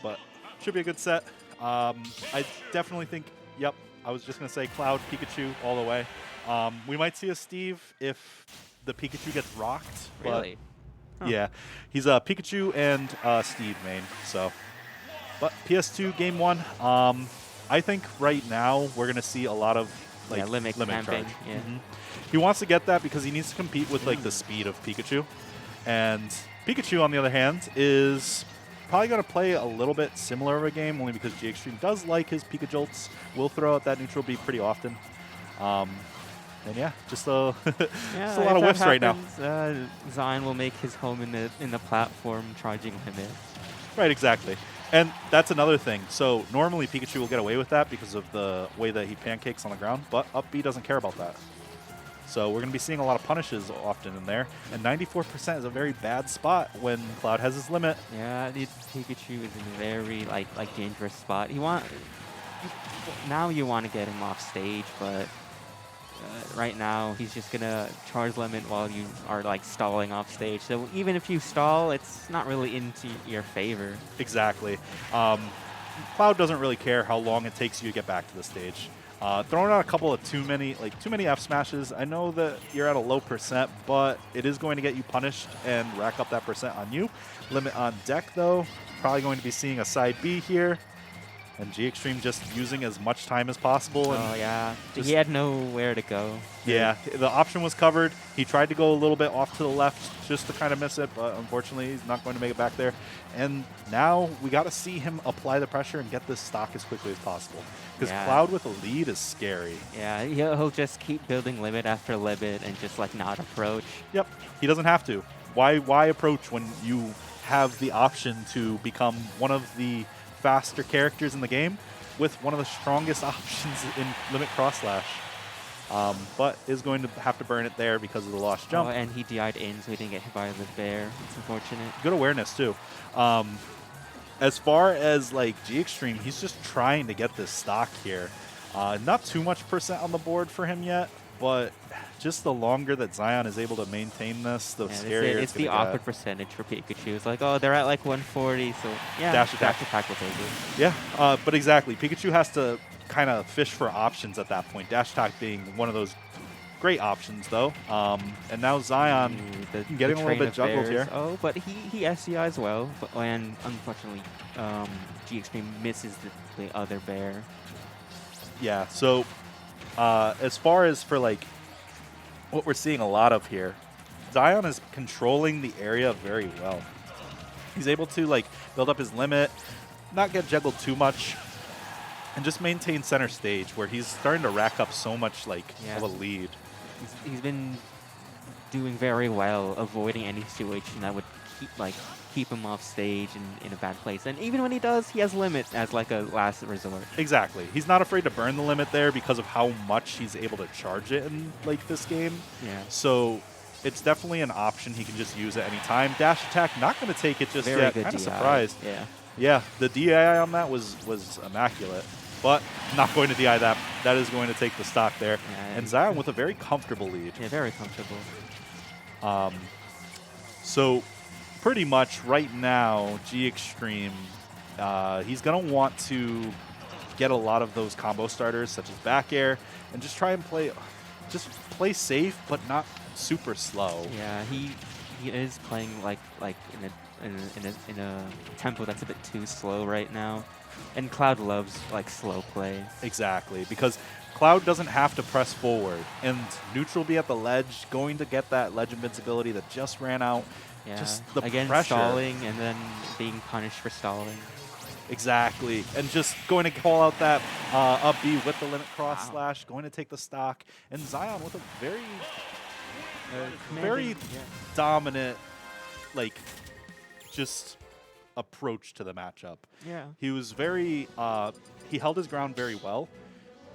but should be a good set. I definitely think, yep, I was just going to say Cloud, Pikachu all the way. We might see a Steve if the Pikachu gets rocked. Really? But yeah, he's a Pikachu and Steve main. So, but PS2 game 1, I think right now we're going to see a lot of like limit camping. charge. Yeah. He wants to get that because he needs to compete with like the speed of Pikachu. And Pikachu, on the other hand, is probably going to play a little bit similar of a game, only because G-XTREME does like his Pika Jolts. Will throw out that neutral beat pretty often. And yeah, just a, just a lot of whiffs right now. Xion will make his home in the platform charging limit. Right, exactly. And that's another thing. So normally Pikachu will get away with that because of the way that he pancakes on the ground, but up B doesn't care about that. So we're going to be seeing a lot of punishes often in there. And 94% is a very bad spot when Cloud has his limit. Yeah, Pikachu is in a very like dangerous spot. Now you want to get him off stage, but right now he's just gonna charge limit while you are like stalling off stage. So even if you stall, it's not really into your favor. Exactly. Cloud doesn't really care how long it takes you to get back to the stage. Throwing out a couple of too many F smashes. I know that you're at a low percent, but it is going to get you punished and rack up that percent on you. Limit on deck though. Probably going to be seeing a side B here. And G-XTREME just using as much time as possible. Oh, yeah. He had nowhere to go. Yeah, the option was covered. He tried to go a little bit off to the left just to kind of miss it, but unfortunately he's not going to make it back there. And now we got to see him apply the pressure and get this stock as quickly as possible. Because Cloud with a lead is scary. Yeah, he'll just keep building limit after limit and just like not approach. Yep, he doesn't have to. Why approach when you have the option to become one of the faster characters in the game with one of the strongest options in limit cross slash, but is going to have to burn it there because of the lost jump. Oh, and he DI'd in, so he didn't get hit by the bear. It's unfortunate. Good awareness too. As far as like G-XTREME, he's just trying to get this stock here. Not too much percent on the board for him yet, but just the longer that Xion is able to maintain this, the scarier it's the awkward percentage for Pikachu. It's like, oh, they're at like 140, so yeah, dash attack will take it. Yeah, but exactly. Pikachu has to kind of fish for options at that point. Dash attack being one of those great options, though. And now Xion getting a little bit juggled here. Oh, but he SCI as well, and unfortunately, G-XTREME misses the other bear. Yeah, so as far as for like what we're seeing a lot of here, Xion is controlling the area very well. He's able to like build up his limit, not get juggled too much, and just maintain center stage where he's starting to rack up so much like of a lead. He's been doing very well, avoiding any situation that would keep him off stage and in a bad place. And even when he does, he has limit as like a last resort. Exactly. He's not afraid to burn the limit there because of how much he's able to charge it in like this game. Yeah. So it's definitely an option he can just use at any time. Dash attack, not going to take it just yet. Kind of surprised. Yeah. Yeah, the DI on that was immaculate. But not going to DI that. That is going to take the stock there. Yeah, and Xion with a very comfortable lead. Yeah, very comfortable. So pretty much right now, G-XTREME, he's going to want to get a lot of those combo starters, such as back air, and just try and play safe, but not super slow. Yeah, he is playing like in a tempo that's a bit too slow right now, and Cloud loves like slow play. Exactly, because Cloud doesn't have to press forward, and neutral be at the ledge, going to get that ledge invincibility that just ran out. Yeah. Just the Again, pressure. stalling and then being punished for stalling. Exactly. And just going to call out that up B with the limit cross slash, going to take the stock. And Xion with a very dominant, like, just approach to the matchup. Yeah. He was very, he held his ground very well,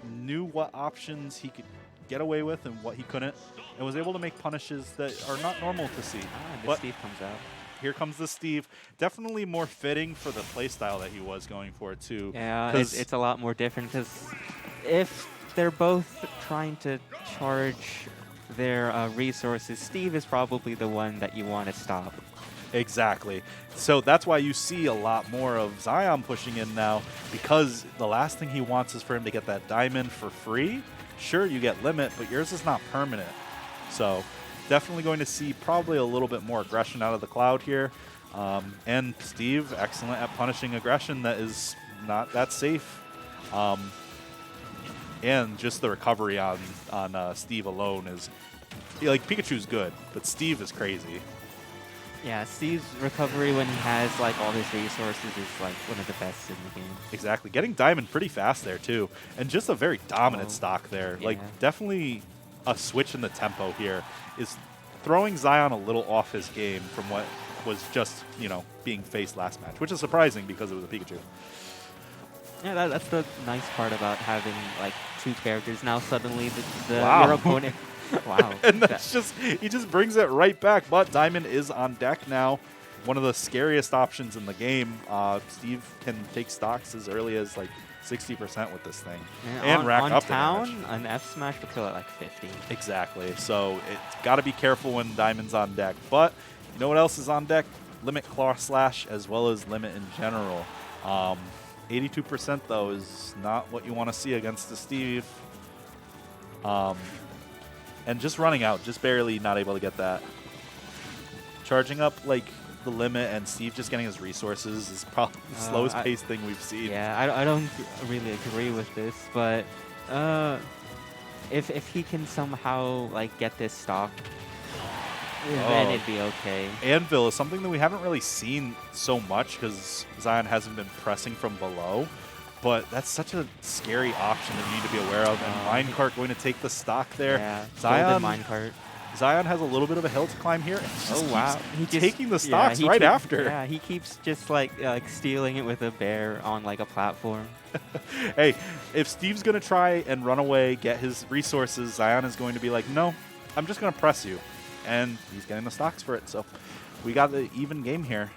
knew what options he could get away with and what he couldn't, and was able to make punishes that are not normal to see. And Steve comes out. Here comes the Steve. Definitely more fitting for the playstyle that he was going for, too. Yeah, it's a lot more different because if they're both trying to charge their resources, Steve is probably the one that you want to stop. Exactly. So that's why you see a lot more of Xion pushing in now, because the last thing he wants is for him to get that diamond for free. Sure, you get limit, but yours is not permanent. So definitely going to see probably a little bit more aggression out of the Cloud here. And Steve, excellent at punishing aggression that is not that safe. And just the recovery on Steve alone is, like, Pikachu's good, but Steve is crazy. Yeah, Steve's recovery when he has like all his resources is like one of the best in the game. Exactly. Getting diamond pretty fast there too. And just a very dominant stock there. Yeah. Like, definitely a switch in the tempo here is throwing Xion a little off his game from what was just, you know, being faced last match, which is surprising because it was a Pikachu. Yeah, that's the nice part about having like two characters. Now suddenly Wow. your opponent. Wow. And that's just, he just brings it right back. But diamond is on deck now. One of the scariest options in the game. Steve can take stocks as early as like 60% with this thing, and rack on up town, the damage. an F smash will kill at like 50. Exactly. So it's got to be careful when diamond's on deck. But you know what else is on deck? Limit Claw Slash as well as limit in general. 82% though is not what you want to see against the Steve. And just running out, just barely not able to get that. Charging up like the limit and Steve just getting his resources is probably the slowest paced thing we've seen. Yeah, I don't really agree with this, but if he can somehow like get this stock, then it'd be okay. Anvil is something that we haven't really seen so much because Xion hasn't been pressing from below. But that's such a scary option that you need to be aware of. And Minecart going to take the stock there. Yeah, Xion, Minecart. Xion has a little bit of a hill to climb here. Oh wow, he's taking the stocks right after. Yeah, he keeps just like stealing it with a bear on like a platform. Hey, if Steve's gonna try and run away, get his resources, Xion is going to be like, no, I'm just gonna press you, and he's getting the stocks for it. So we got the even game here.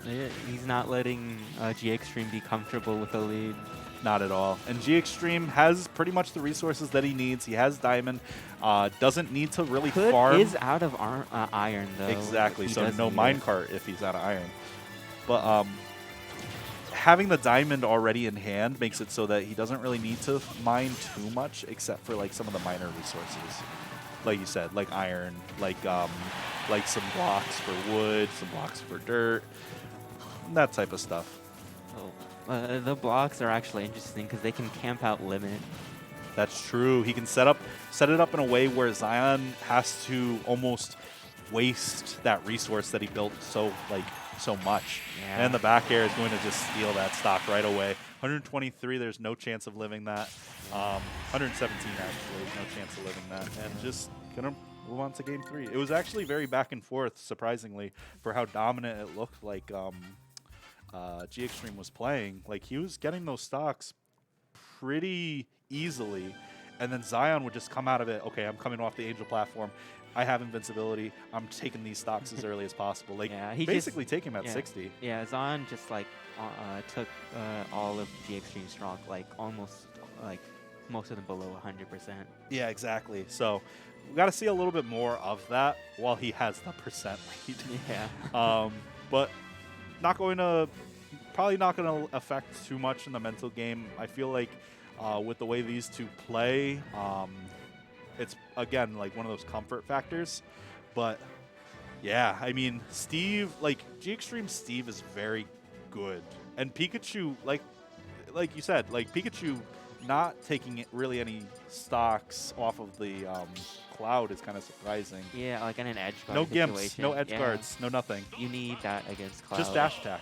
Yeah, he's not letting G-XTREME be comfortable with the lead. Not at all. And G-XTREME has pretty much the resources that he needs. He has diamond. Doesn't need to really farm. Is out of iron, though. Exactly. So no minecart if he's out of iron. But having the diamond already in hand makes it so that he doesn't really need to mine too much except for like some of the minor resources. Like you said, like iron, like some blocks for wood, some blocks for dirt, that type of stuff. Oh, the blocks are actually interesting because they can camp out limit. That's true. He can set it up in a way where Xion has to almost waste that resource that he built so much. Yeah. And the back air is going to just steal that stock right away. 123, there's no chance of living that. 117 actually, no chance of living that. And just gonna move on to game 3. It was actually very back and forth, surprisingly, for how dominant it looked like G-XTREME was playing. Like, he was getting those stocks pretty easily, and then Xion would just come out of it. Okay, I'm coming off the Angel platform. I have invincibility. I'm taking these stocks as early as possible. Like, yeah, he basically take him at 60. Yeah, Xion just like took all of G-XTREME's stock, like almost like most of them below 100%. Yeah, exactly. So we got to see a little bit more of that while he has the percent lead. Yeah. But probably not going to affect too much in the mental game. I feel like with the way these two play, it's, again, like one of those comfort factors. But, yeah, I mean, Steve, like, G-XTREME Steve is very good. And Pikachu, like you said, like, Pikachu not taking really any stocks off of the Cloud is kind of surprising. Yeah, like in an edge guard No situation. gimps, no edge guards, no nothing. You need that against Cloud. Just dash attack.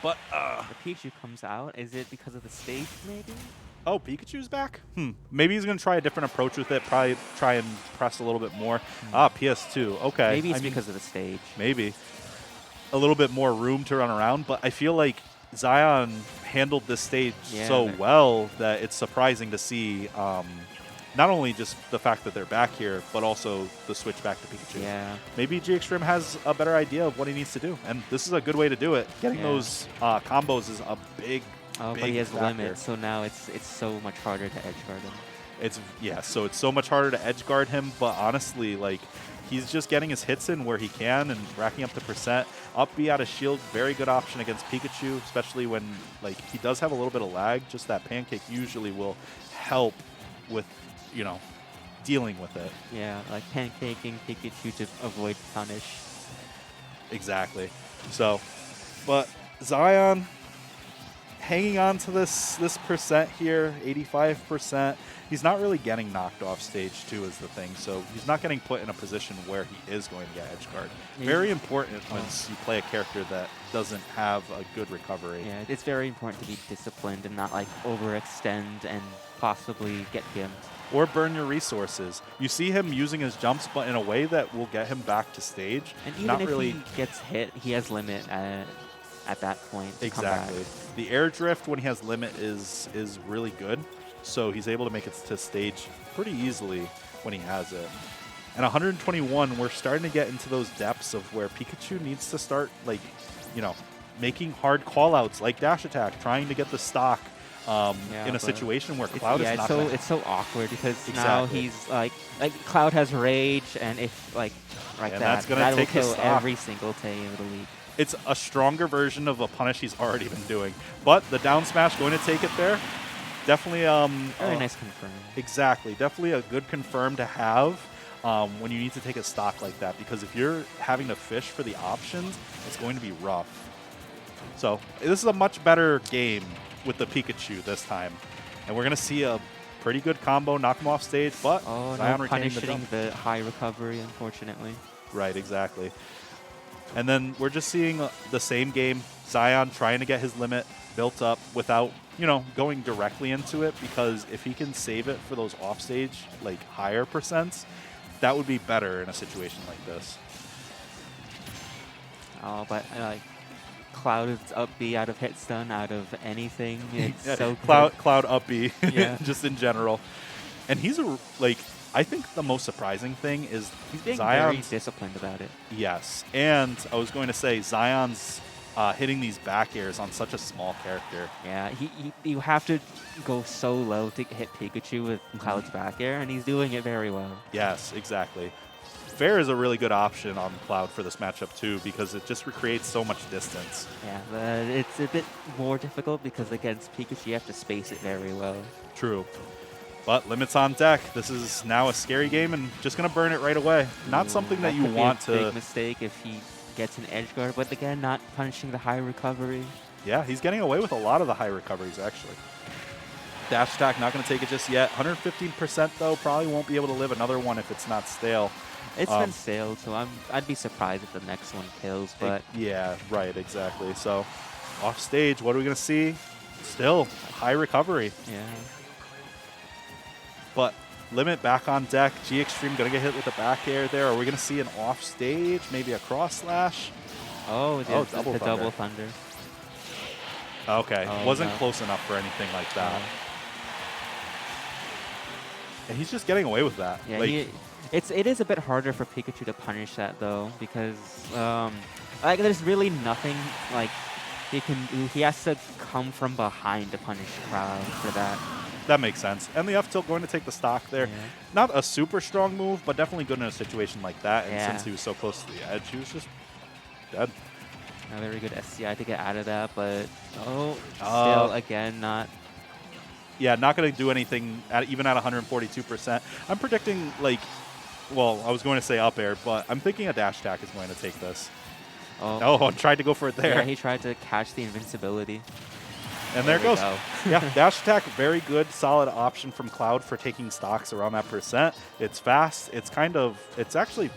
But the Pikachu comes out. Is it because of the stage, maybe? Oh, Pikachu's back? Maybe he's going to try a different approach with it. Probably try and press a little bit more. PS2. Okay. Maybe it's because of the stage. Maybe. A little bit more room to run around. But I feel like Xion handled this stage so well that it's surprising to see not only just the fact that they're back here, but also the switch back to Pikachu. Yeah. Maybe G-XTREME has a better idea of what he needs to do. And this is a good way to do it. Getting those combos is a big but he has limits, so now it's so much harder to edge guard him. So it's so much harder to edge guard him, but honestly, like, he's just getting his hits in where he can and racking up the percent. Up B out of shield, very good option against Pikachu, especially when like he does have a little bit of lag. Just that pancake usually will help with, you know, dealing with it. Yeah, like pancaking Pikachu to avoid punish. Exactly. So, but Xion hanging on to this percent here, 85%. He's not really getting knocked off stage too is the thing. So he's not getting put in a position where he is going to get edge guard. Very important once you play a character that doesn't have a good recovery. Yeah, it's very important to be disciplined and not like overextend and possibly get gimped. Or burn your resources. You see him using his jumps, but in a way that will get him back to stage. And even not if really he gets hit, he has limit at that point. Exactly. The air drift when he has limit is really good. So he's able to make it to stage pretty easily when he has it. And 121, we're starting to get into those depths of where Pikachu needs to start, like, you know, making hard call-outs like dash attack, trying to get the stock in a situation where Cloud is not. It's so awkward because now he's like Cloud has rage, and if like that's gonna that'll take kill the every single Tay of the league. It's a stronger version of a punish he's already been doing, but the down smash going to take it there. Definitely very nice confirm. Exactly, definitely a good confirm to have when you need to take a stock like that, because if you're having to fish for the options, it's going to be rough. So this is a much better game with the Pikachu this time, and we're gonna see a pretty good combo, knock him off stage, but Xion no punishing the high recovery, unfortunately. Right, exactly. And then we're just seeing the same game, Xion trying to get his limit built up without, you know, going directly into it, because if he can save it for those offstage, like higher percents, that would be better in a situation like this. Oh, but like Cloud is up B out of hit stun, out of anything. It's so Cloud up B, yeah. just in general. And he's I think the most surprising thing is he's being Xion's very disciplined about it. Yes, and I was going to say Xion's hitting these back airs on such a small character. Yeah, you have to go so low to hit Pikachu with Cloud's back air, and he's doing it very well. Yes, exactly. Fair is a really good option on Cloud for this matchup too, because it just recreates so much distance. Yeah, but it's a bit more difficult because against Pikachu you have to space it very well. True. But limits on deck. This is now a scary game and just going to burn it right away. Not something that you want to... big mistake if he gets an edge guard, but again, not punishing the high recovery. Yeah, he's getting away with a lot of the high recoveries, actually. Dash attack, not going to take it just yet. 115% though, probably won't be able to live another one if it's not stale. It's been stale, so I'd be surprised if the next one kills, but... Yeah, right, exactly. So, off stage, what are we going to see? Still, high recovery. Yeah. But limit back on deck. G-XTREME going to get hit with the back air there. Are we going to see an off stage, maybe a cross slash? Oh, the double thunder. Okay, wasn't close enough for anything like that. And he's just getting away with that. Yeah, it is a bit harder for Pikachu to punish that though, because like there's really nothing like he can do. He has to come from behind to punish Cloud for that. That makes sense. And the F tilt going to take the stock there. Yeah. Not a super strong move, but definitely good in a situation like that. And yeah. since he was so close to the edge, he was just dead. A very good SCI to get out of that, but still again not. Yeah, not going to do anything even at 142%. I'm predicting like, well, I was going to say up air, but I'm thinking a dash attack is going to take this. Oh, tried to go for it there. Yeah, he tried to catch the invincibility. And there it goes. Yeah, dash attack, very good, solid option from Cloud for taking stocks around that percent. It's fast. It's actually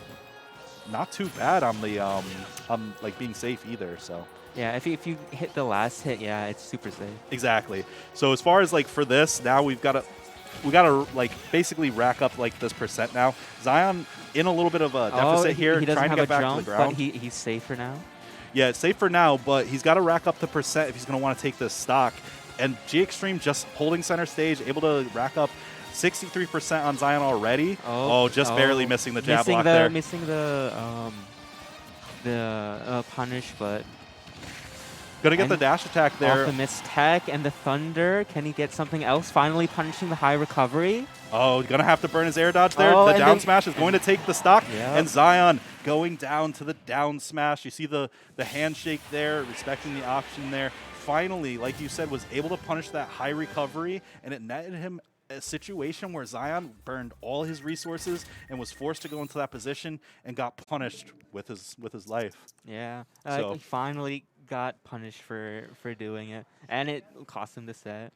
not too bad on the on like being safe either. So yeah, if you hit the last hit, yeah, it's super safe. Exactly. So as far as like for this, now we gotta like basically rack up like this percent now. Xion in a little bit of a deficit here, he doesn't trying to have get a back jump, to the ground. but he's safe for now. Yeah, it's safe for now, but he's got to rack up the percent if he's going to want to take this stock. And G-XTREME just holding center stage, able to rack up 63% on Xion already. Just barely missing the jab block there. Missing the punish, but Gonna get the And dash attack there. Off the missed tech and the thunder. Can he get something else? Finally punishing the high recovery. Oh, gonna have to burn his air dodge there. Oh, The and down then- smash is going to take the stock. Yep. And Xion going down to the down smash. You see the handshake there, respecting the option there. Finally, like you said, was able to punish that high recovery, and it netted him a situation where Xion burned all his resources and was forced to go into that position and got punished with his life. Yeah. So- He finally got punished for doing it, and it cost him the set.